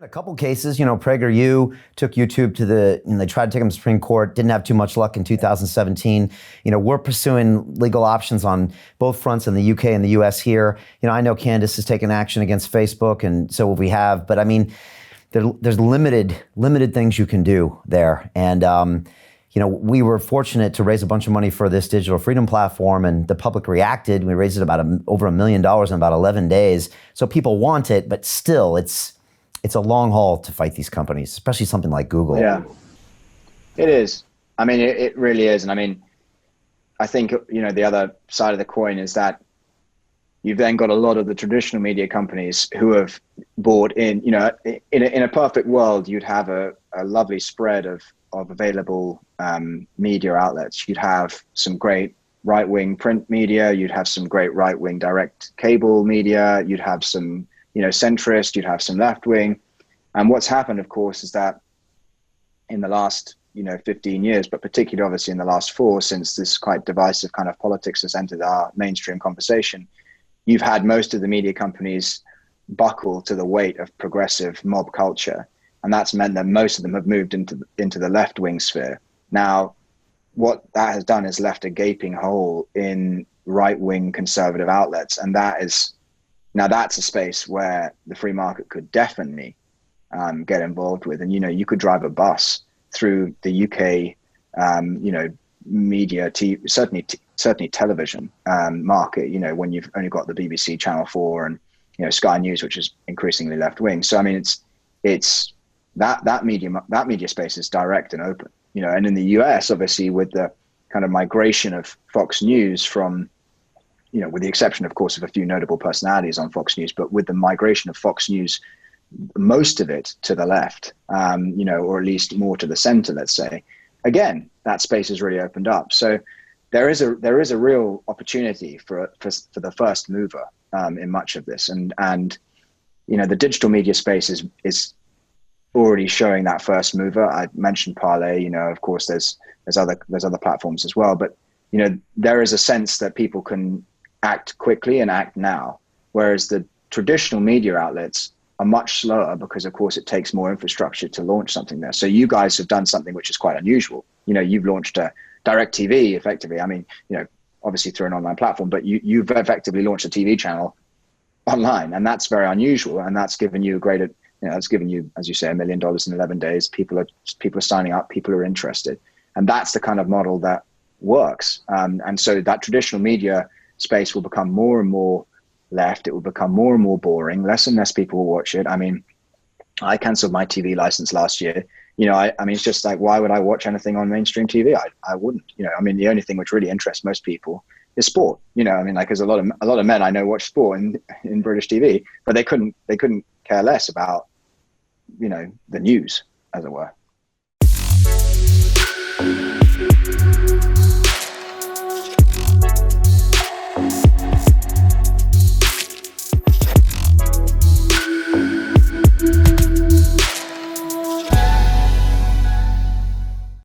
A couple cases, PragerU took YouTube to they tried to take them to the Supreme Court, didn't have too much luck in 2017. We're pursuing legal options on both fronts in the UK and the US here. I know Candace has taken action against Facebook, and so we have, but I mean, there's limited things you can do there. And, we were fortunate to raise a bunch of money for this digital freedom platform, and the public reacted. We raised it about over $1 million in about 11 days. So people want it, but still it's a long haul to fight these companies, especially something like Google. Yeah, it is. I mean, it really is. And I mean, I think, the other side of the coin is that you've then got a lot of the traditional media companies who have bought in, in a perfect world, you'd have a lovely spread of available media outlets. You'd have some great right-wing print media. You'd have some great right-wing direct cable media. You'd have some centrist, you'd have some left wing. And what's happened, of course, is that in the last, 15 years, but particularly obviously in the last 4, since this quite divisive kind of politics has entered our mainstream conversation, you've had most of the media companies buckle to the weight of progressive mob culture. And that's meant that most of them have moved into the left wing sphere. Now, what that has done is left a gaping hole in right wing conservative outlets. And that's a space where the free market could definitely get involved with. And, you could drive a bus through the UK, media, certainly television market, when you've only got the BBC, Channel 4 and, Sky News, which is increasingly left wing. So, I mean, it's that media space is direct and open, and in the US, obviously, with the kind of migration of Fox News from, with the exception, of course, of a few notable personalities on Fox News, but with the migration of Fox News, most of it to the left, or at least more to the center, let's say, again, that space has really opened up. So there is a real opportunity for the first mover in much of this. And the digital media space is already showing that first mover. I mentioned Parlay, of course, there's other platforms as well, but there is a sense that people can act quickly and act now, whereas the traditional media outlets are much slower because, of course, it takes more infrastructure to launch something there. So you guys have done something which is quite unusual. You've launched a direct TV effectively. I mean, obviously through an online platform, but you've effectively launched a TV channel online, and that's very unusual. And that's given you that's given you, as you say, $1 million in 11 days. People are signing up, people are interested. And that's the kind of model that works. And so that traditional media space will become more and more left. It will become more and more boring. Less and less people will watch it. I mean, I canceled my TV license last year. I mean, it's just like, why would I watch anything on mainstream TV? I wouldn't. I mean, the only thing which really interests most people is sport. I mean, like, there's a lot of men I know watch sport in British TV, but they couldn't care less about, the news, as it were.